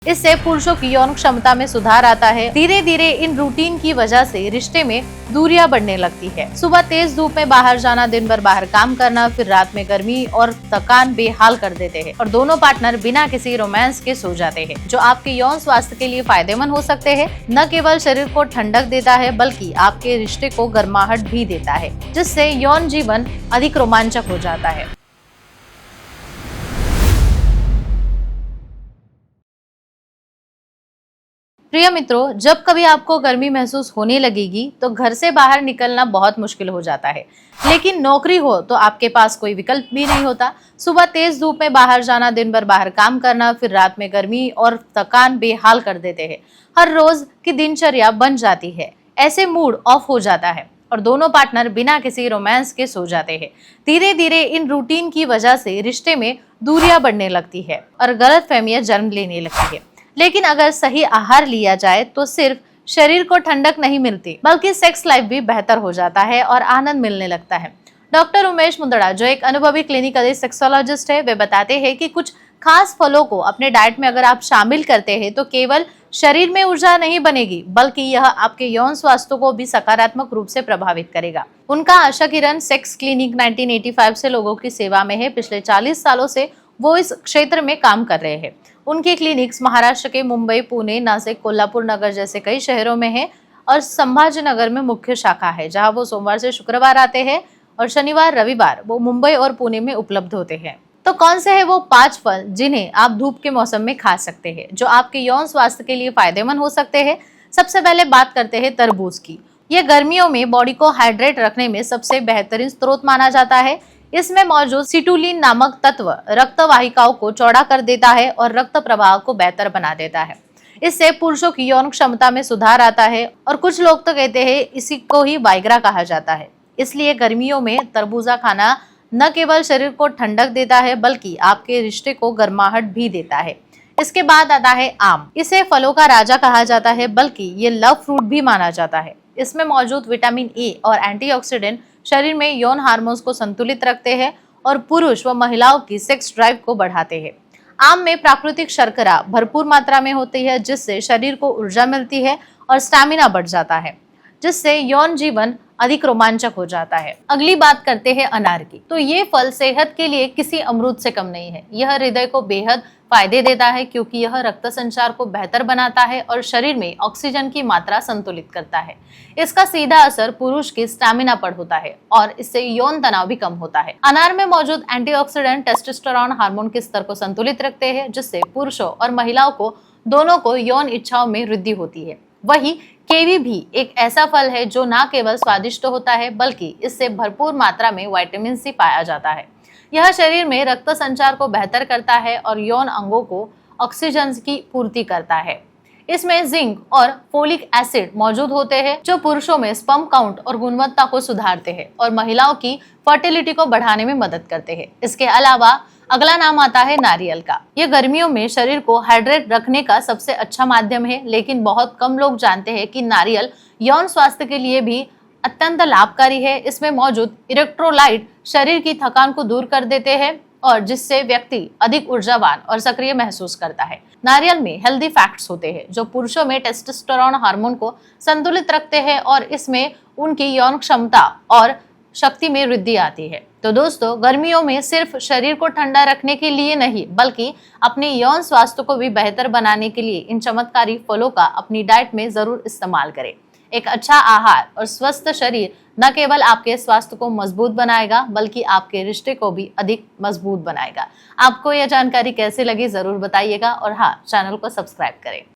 इससे पुरुषों की यौन क्षमता में सुधार आता है। धीरे धीरे इन रूटीन की वजह से रिश्ते में दूरियां बढ़ने लगती है। सुबह तेज धूप में बाहर जाना, दिन भर बाहर काम करना, फिर रात में गर्मी और थकान बेहाल कर देते हैं और दोनों पार्टनर बिना किसी रोमांस के सो जाते हैं, जो आपके यौन स्वास्थ्य के लिए फायदेमंद हो सकते हैं। न केवल शरीर को ठंडक देता है बल्कि आपके रिश्ते को गर्माहट भी देता है, जिससे यौन जीवन अधिक रोमांचक हो जाता है। प्रिय मित्रों, जब कभी आपको गर्मी महसूस होने लगेगी तो घर से बाहर निकलना बहुत मुश्किल हो जाता है। लेकिन नौकरी हो तो आपके पास कोई विकल्प भी नहीं होता। सुबह तेज धूप में बाहर जाना, दिन भर बाहर काम करना, फिर रात में गर्मी और थकान बेहाल कर देते हैं। हर रोज की दिनचर्या बन जाती है। ऐसे मूड ऑफ हो जाता है और दोनों पार्टनर बिना किसी रोमांस के सो जाते हैं। धीरे धीरे इन रूटीन की वजह से रिश्ते में दूरियां बढ़ने लगती है और गलतफहमियां जन्म लेने लगती है। लेकिन अगर सही आहार लिया जाए तो सिर्फ शरीर को ठंडक नहीं मिलती बल्कि सेक्स लाइफ भी बेहतर हो जाता है और आनंद मिलने लगता है। डॉक्टर उमेश मुंदड़ा, जो एक अनुभवी क्लिनिकल सेक्सोलॉजिस्ट है, वे बताते हैं कि कुछ खास फलों को अपने डाइट में अगर आप शामिल करते हैं तो केवल शरीर में ऊर्जा नहीं बनेगी बल्कि यह आपके यौन स्वास्थ्य को भी सकारात्मक रूप से प्रभावित करेगा। उनका आशा किरण सेक्स क्लिनिक 1985 से लोगों की सेवा में है। पिछले 40 सालों से वो इस क्षेत्र में काम कर रहे हैं। उनके क्लिनिक्स महाराष्ट्र के मुंबई, पुणे, नासिक, कोल्हापुर नगर जैसे कई शहरों में है और संभाजीनगर में मुख्य शाखा है, जहां वो सोमवार से शुक्रवार आते हैं और शनिवार रविवार वो मुंबई और पुणे में उपलब्ध होते हैं। तो कौन से है वो 5 फल जिन्हें आप धूप के मौसम में खा सकते हैं, जो आपके यौन स्वास्थ्य के लिए फायदेमंद हो सकते हैं। सबसे पहले बात करते हैं तरबूज की। ये गर्मियों में बॉडी को हाइड्रेट रखने में सबसे बेहतरीन स्रोत माना जाता है। इसमें मौजूद सिटुलिन नामक तत्व रक्त वाहिकाओं को चौड़ा कर देता है और रक्त प्रवाह को बेहतर बना देता है। इससे पुरुषों की यौन क्षमता में सुधार आता है और कुछ लोग तो कहते हैं इसी को ही वाइग्रा कहा जाता है। इसलिए गर्मियों में तरबूजा खाना न केवल शरीर को ठंडक देता है बल्कि आपके रिश्ते को गर्माहट भी देता है। इसके बाद आता है आम। इसे फलों का राजा कहा जाता है बल्कि ये लव फ्रूट भी माना जाता है। इसमें मौजूद विटामिन ए और एंटीऑक्सीडेंट शरीर में यौन हार्मोन्स को संतुलित रखते हैं और पुरुष व महिलाओं की सेक्स ड्राइव को बढ़ाते हैं। आम में प्राकृतिक शर्करा भरपूर मात्रा में होती है, जिससे शरीर को ऊर्जा मिलती है और स्टैमिना बढ़ जाता है, जिससे यौन जीवन अधिक रोमांचक हो जाता है। अगली बात करते हैं अनार की। तो ये फल सेहत के लिए किसी अमरूद से कम नहीं है। यह हृदय को बेहद फायदे देता है क्योंकि यह रक्त संचार को बेहतर बनाता है और शरीर में ऑक्सीजन की मात्रा संतुलित करता है। इसका सीधा असर पुरुष की स्टैमिना पर होता है और इससे यौन तनाव भी कम होता है। अनार में मौजूद एंटीऑक्सीडेंट टेस्टोस्टेरोन हार्मोन के स्तर को संतुलित रखते हैं, जिससे पुरुषों और महिलाओं को दोनों को यौन इच्छाओं में वृद्धि होती है। वही कीवी भी एक ऐसा फल है जो न केवल स्वादिष्ट होता है बल्कि इससे भरपूर मात्रा में विटामिन सी पाया जाता है। यह शरीर में रक्त संचार को बेहतर करता है और यौन अंगों को ऑक्सीजन की पूर्ति करता है। इसमें जिंक और फोलिक एसिड मौजूद होते हैं, जो पुरुषों में स्पर्म काउंट और गुणवत्ता को सुधारते हैं और महिलाओं की फर्टिलिटी को बढ़ाने में मदद करते हैं। इसके अलावा अगला नाम आता है नारियल का। यह गर्मियों में शरीर को हाइड्रेट रखने का सबसे अच्छा माध्यम है, लेकिन बहुत कम लोग जानते हैं कि नारियल यौन स्वास्थ्य के लिए भी अत्यंत लाभकारी है। इसमें मौजूद इलेक्ट्रोलाइट शरीर की थकान को दूर कर देते हैं और जिससे व्यक्ति अधिक ऊर्जावान और सक्रिय महसूस करता है। नारियल में हेल्दी फैट्स होते हैं जो पुरुषों में टेस्टोस्टेरोन हार्मोन को संतुलित रखते हैं और इसमें उनकी यौन क्षमता और शक्ति में वृद्धि आती है। तो दोस्तों, गर्मियों में सिर्फ शरीर को ठंडा रखने के लिए नहीं बल्कि अपने यौन स्वास्थ्य को भी बेहतर बनाने के लिए इन चमत्कारी फलों का अपनी डाइट में जरूर इस्तेमाल करें। एक अच्छा आहार और स्वस्थ शरीर न केवल आपके स्वास्थ्य को मजबूत बनाएगा बल्कि आपके रिश्ते को भी अधिक मजबूत बनाएगा। आपको यह जानकारी कैसे लगी जरूर बताइएगा और हाँ, चैनल को सब्सक्राइब करें।